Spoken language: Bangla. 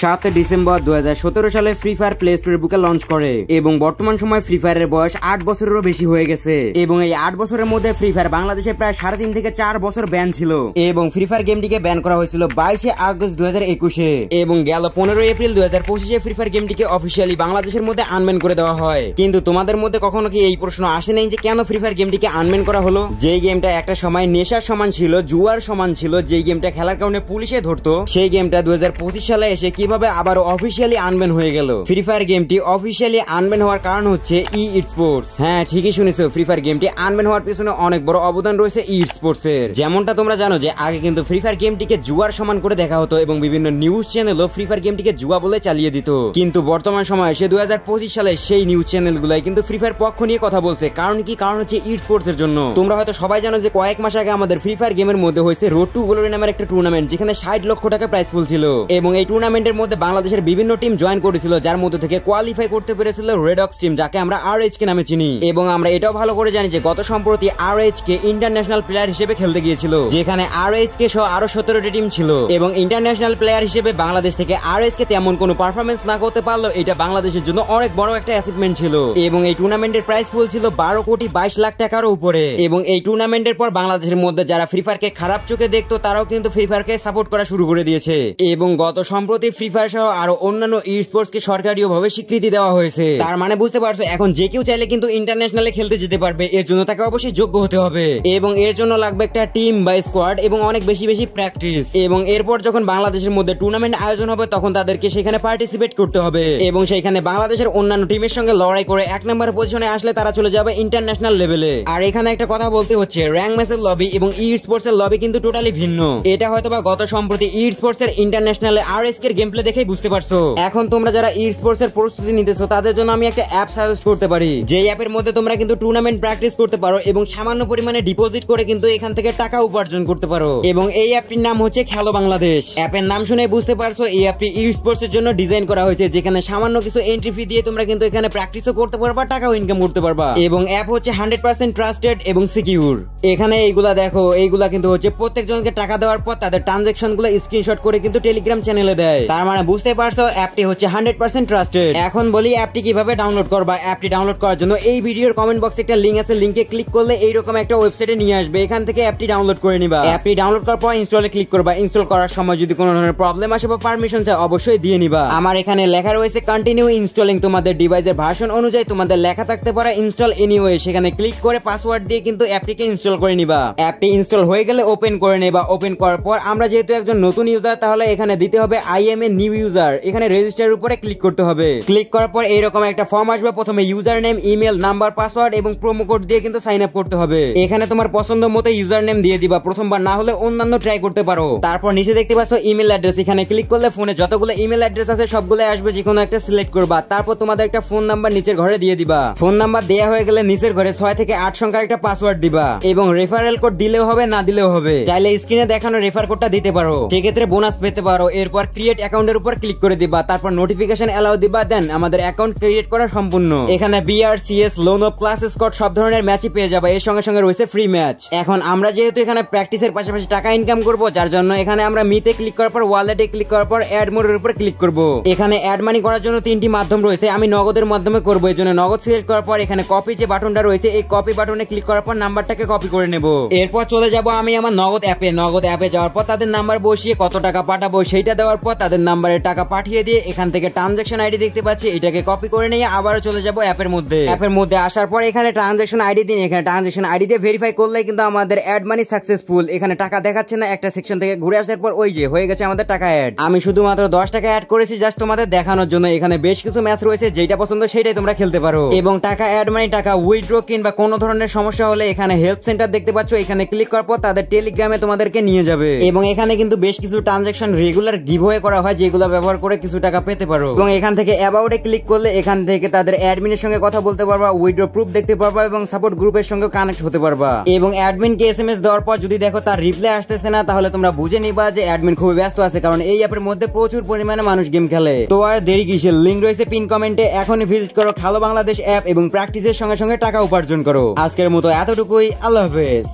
7 ডিসেম্বর 2017 সালে ফ্রি ফায়ার প্লে স্টোরের বুকে লঞ্চ করে এবং বর্তমান সময় ফ্রি ফায়ারের বয়স 8 বছরেরও বেশি হয়ে গেছে এবং এই 8 বছরের মধ্যে ফ্রি ফায়ার বাংলাদেশে প্রায় 3.5 থেকে 4 বছর ব্যান ছিল এবং ফ্রি ফায়ার গেমটিকে ব্যান করা হয়েছিল 22 আগস্ট 2021 এবং গেল 15 এপ্রিল 2025 ফ্রি ফায়ার গেমটিকে অফিসিয়ালি বাংলাদেশের মধ্যে আনব্যান করে দেওয়া হয়। কিন্তু তোমাদের মধ্যে কখনো কি এই প্রশ্ন আসে নাই যে কেন ফ্রি ফায়ার গেমটিকে আনব্যান করা হলো? যেই গেমটা একটা সময় নেশার সমান ছিল, জুয়ার সমান ছিল, যেই গেমটা খেলার কারণে পুলিশে ধরতো, সেই গেমটা 2025 সালে এসে কিভাবে আবার অফিসিয়ালি আনব্যান হয়ে গেল? ফ্রি ফায়ার গেমটি অফিসিয়ালি আনব্যান হওয়ার কারণ হচ্ছে ই স্পোর্টস। হ্যাঁ, ঠিকই শুনেছো, ফ্রি ফায়ার গেমটি আনব্যান হওয়ার পিছনে অনেক বড় অবদান রয়েছে ই স্পোর্টস এর। যেমনটা তোমরা জানো যে আগে কিন্তু ফ্রি ফায়ার গেমটিকে জুয়ার সমান করে দেখা হতো এবং বিভিন্ন নিউজ চ্যানেলও ফ্রি ফায়ার গেমটিকে জুয়া বলে চালিয়ে দিত। কিন্তু বর্তমান সময়ে সে 2025 সালে সেই নিউজ চ্যানেলগুলাই কিন্তু ফ্রি ফায়ার পক্ষ নিয়ে কথা বলছে। কারণ কি? কারণ হচ্ছে ই স্পোর্টস এর জন্য। তোমরা হয়তো সবাই জানো যে কয়েক মাস আগে আমাদের ফ্রি ফায়ার গেমের মধ্যে হয়েছে রোড টু গ্লোরি নামের একটা টুর্নামেন্ট, যেখানে 60 লক্ষ টাকা প্রাইজ পুল ছিল এবং এই টুর্নামেন্টের মধ্যে বাংলাদেশের বিভিন্ন টিম জয়েন করেছিল, যার মধ্যে থেকে কোয়ালিফাই করতে পেরেছিল রেডক্স টিম, যাকে আমরা আরএইচ কে নামে চিনি। এবং আমরা এটাও ভালো করে জানি যে গত সম্প্রতি আরএইচ কে ইন্টারন্যাশনাল প্লেয়ার হিসেবে খেলতে গিয়েছিল, যেখানে আরএইচ কে সহ আরো 17টি টিম ছিল এবং ইন্টারন্যাশনাল প্লেয়ার হিসেবে বাংলাদেশ থেকে আরএইচ কে তেমন কোনো পারফরমেন্স না করতে পারলো, এটা বাংলাদেশের জন্য অনেক বড় একটা অ্যাচিভমেন্ট ছিল। এবং এই টুর্নামেন্টের প্রাইজ পুল ছিল 12 কোটি 22 লাখ টাকার উপরে। এবং এই টুর্নামেন্টের পর বাংলাদেশের মধ্যে যারা ফ্রি ফায়ারকে খারাপ চোখে দেখতো, তারাও কিন্তু ফ্রি ফায়ারকে সাপোর্ট করা শুরু করে দিয়েছে। এবং গত সম্প্রতি ফ্রি ফায়ার সহ আরো অন্যান্য ই স্পোর্টস কে সরকারিভাবে স্বীকৃতি দেওয়া হয়েছে। তার মানে বুঝতে পারছো, এখন যে কেউ চাইলে কিন্তু ইন্টারন্যাশনালে খেলতে যেতে পারবে। এর জন্য তাকে অবশ্যই যোগ্য হতে হবে এবং এর জন্য লাগবে একটা টিম বা স্কোয়াড এবং অনেক বেশি বেশি প্র্যাকটিস। এবং এরপর যখন বাংলাদেশের মধ্যে টুর্নামেন্ট আয়োজন হবে, তখন তাদেরকে সেখানে পার্টিসিপেট করতে হবে এবং সেখানে বাংলাদেশের অন্যান্য টিমের সঙ্গে লড়াই করে 1 নম্বর পজিশনে আসলে তারা চলে যাবে ইন্টারন্যাশনাল লেভেলে। আর এখানে একটা কথা বলতে হচ্ছে, র্যাঙ্ক ম্যাচের লবি এবং ই স্পোর্টস এর লবি কিন্তু টোটালি ভিন্ন। এটা হয়তোবা গত সম্প্রতি ই স্পোর্টস এর ইন্টারন্যাশনালে আরএসকে এর গেম প্লে দেখেই বুঝতে পারছো। এখন তোমরা যারা ই স্পোর্টস এর প্রস্তুতি নিতেছো, তাদের জন্য আমি একটা অ্যাপ সাজেস্ট করতে পারি, যে অ্যাপের মধ্যে তোমরা কিন্তু টুর্নামেন্ট প্র্যাকটিস করতে পারো এবং সামান্য পরিমাণে ডিপোজিট করে কিন্তু এখান থেকে টাকা উপার্জন করতে পারো। এবং এই অ্যাপটির নাম হচ্ছে খেলো বাংলাদেশ। অ্যাপের নাম শুনে বুঝতে পারছো এই অ্যাপটি ই স্পোর্টস এর জন্য ডিজাইন করা হয়েছে, যেখানে সামান্য কিছু এন্ট্রি ফি দিয়ে তোমরা কিন্তু এখানে প্র্যাকটিসও করতে পারবা, টাকাও ইনকাম করতে পারবা। এবং অ্যাপ হচ্ছে 100% ট্রাস্টেড এবং সিকিউর। এখানে এইগুলা দেখো, এইগুলা কিন্তু হচ্ছে প্রত্যেকজনকে টাকা দেওয়ার পর তাদের ট্রানজাকশন গুলো স্ক্রিনশট করে কিন্তু টেলিগ্রাম চ্যানেলে দেয়। তার মানে বুঝতে পারছো অ্যাপটি হচ্ছে 100% ট্রাস্টেড। এখন বলি অ্যাপটি কিভাবে ডাউনলোড করবা। অ্যাপটি ডাউনলোড করার জন্য এই ভিডিওর কমেন্ট বক্সে একটা লিংক আছে, লিংকে ক্লিক করলে এইরকম একটা ওয়েবসাইটে নিয়ে আসবে, এখান থেকে অ্যাপটি ডাউনলোড করে নিবা। অ্যাপটি ডাউনলোড করার পর ইনস্টলে ক্লিক করবা। ইনস্টল করার সময় যদি কোনো ধরনের প্রবলেম আসে বা পারমিশন চাই, অবশ্যই দিয়ে নিবা। আমার এখানে লেখা রয়েছে কন্টিনিউ ইনস্টলিং। তোমাদের ডিভাইসের ভার্সন অনুযায়ী তোমাদের লেখা থাকতে পারে ইনস্টল এনিওয়ে, সেখানে ক্লিক করে পাসওয়ার্ড দিয়ে কিন্তু অ্যাপটিকে ইনস্টল করে নিবা। অ্যাপটি ইনস্টল হয়ে গেলে ওপেন করে নেবা। ওপেন করার পর আমরা যেহেতু একজন নতুন ইউজার, তাহলে এখানে দিতে হবে I M a new user. এখানে রেজিস্টার উপরে ক্লিক করতে হবে। ক্লিক করার পর এইরকম একটা ফর্ম আসবে। প্রথমে user name, email, number, password এবং প্রোমো কোড দিয়ে কিন্তু সাইন আপ করতে হবে। এখানে তোমার পছন্দ মতো ইউজার নেম দিয়ে দিবা, প্রথমবার না হলে অন্যান্য ট্রাই করতে পারো। তারপর নিচে দেখতে পাচ্ছ ইমেল অ্যাড্রেস। এখানে ক্লিক করলে ফোনে যতগুলো ইমেল অ্যাড্রেস আছে সবগুলো আসবে, যে কোনো একটা সিলেক্ট করবা। তারপর তোমাদের একটা ফোন নাম্বার নিচের ঘরে দিয়ে দিবা। ফোন নাম্বার দেয়া হয়ে গেলে নিচের ঘরে 6 থেকে 8 সংখ্যার একটা পাসওয়ার্ড দিবা এবং রেফারেল কোড দিলেও হবে, না দিলেও হবে। চাইলে স্ক্রিনে দেখানো রেফার কোডটা দিতে পারো, সেক্ষেত্রে বোনাস পেতে পারো। এরপর ক্রিয়েট অ্যাকাউন্টের উপর ক্লিক করে দিবা, তারপর নোটিফিকেশন এলাও দিবা। দেন আমাদের অ্যাকাউন্ট ক্রিয়েট করা সম্পূর্ণ। এখানে BR, CS, loan of, class squad সব ধরনের ম্যাচই পেয়ে যাবে। এর সঙ্গে সঙ্গে রয়েছে ফ্রি ম্যাচ। এখন আমরা যেহেতু এখানে প্র্যাকটিসের পাশাপাশি টাকা ইনকাম করব, যার জন্য এখানে আমরা মিতে ক্লিক করার পর ওয়ালেটে ক্লিক করার পর অ্যাড মোডের উপর ক্লিক করব। এখানে অ্যাড মানি করার জন্য 3টি মাধ্যম রয়েছে। আমি নগদের মাধ্যমে করব, এই জন্য নগদ সিলেক্ট করার পর এখানে কপি যে বাটনটা রয়েছে, এই কপি বাটনে ক্লিক করার পর নাম্বারটাকে কপি করে নেব। এরপর চলে যাব আমি আমার নগদ অ্যাপে। নগদ অ্যাপে যাওয়ার পর তাদের নাম্বার বসিয়ে কত টাকা পাঠাবো সেইটা দেওয়ার পর তাদের নাম্বারে টাকা পাঠিয়ে দিয়ে এখান থেকে ট্রানজাকশন আইডি দেখতে পাচ্ছি, এটাকে কপি করে নিয়ে আবারও চলে যাব অ্যাপের মধ্যে। অ্যাপের মধ্যে আসার পর এখানে ট্রানজাকশন আইডি দিন। এখানে ট্রানজাকশন আইডি দিয়ে ভেরিফাই করলে কিন্তু আমাদের অ্যাড মানি সাকসেসফুল। এখানে টাকা দেখাচ্ছে না, একটা সেকশন থেকে ঘুরে আসার পর ওই যে হয়ে গেছে আমাদের টাকা অ্যাড। আমি শুধুমাত্র 10 টাকা অ্যাড করেছি জাস্ট তোমাদের দেখানোর জন্য। এখানে বেশ কিছু ম্যাচ রয়েছে, যেটা পছন্দ সেটাই তোমরা খেলতে পারো। এবং টাকা অ্যাড মানি, টাকা উইথড্র কিংবা কোনো ধরনের সমস্যা হলে এখানে হেল্প সেন্টার দেখতে পাচ্ছ, এখানে ক্লিক করার পর তাদের টেলিগ্রামে তোমাদেরকে নিয়ে যাবে। এবং এখানে কিন্তু বেশ কিছু ট্রানজাকশন রেগুলার গিভওয়ে করা হয়, যেগুলো ব্যবহার করে কিছু টাকা পেতে পারো। এবং এখান থেকে অ্যাবাউটে ক্লিক করলে এখান থেকে তাদের অ্যাডমিনের সঙ্গে কথা বলতে পারবা, উইথড্র প্রুফ দেখতে পারবা এবং সাপোর্ট গ্রুপের সঙ্গে কানেক্ট হতে পারবা। এবং অ্যাডমিনকে এসএমএস দেওয়ার পর যদি দেখো তার রিপ্লাই আসতেছে না, তাহলে তোমরা বুঝে নিবা যে অ্যাডমিন খুব ব্যস্ত আছে, কারণ এই অ্যাপের মধ্যে প্রচুর পরিমাণে মানুষ গেম খেলে। তো আর দেরি কিসের, লিংক রয়েছে পিন কমেন্টে। এখনই ভিজিট করো খেলো বাংলাদেশ অ্যাপ এবং প্র্যাকটিসের সঙ্গে সঙ্গে টাকা উপার্জন করো। আজকের মতো এতটুকুই, আল্লাহ হাফেজ।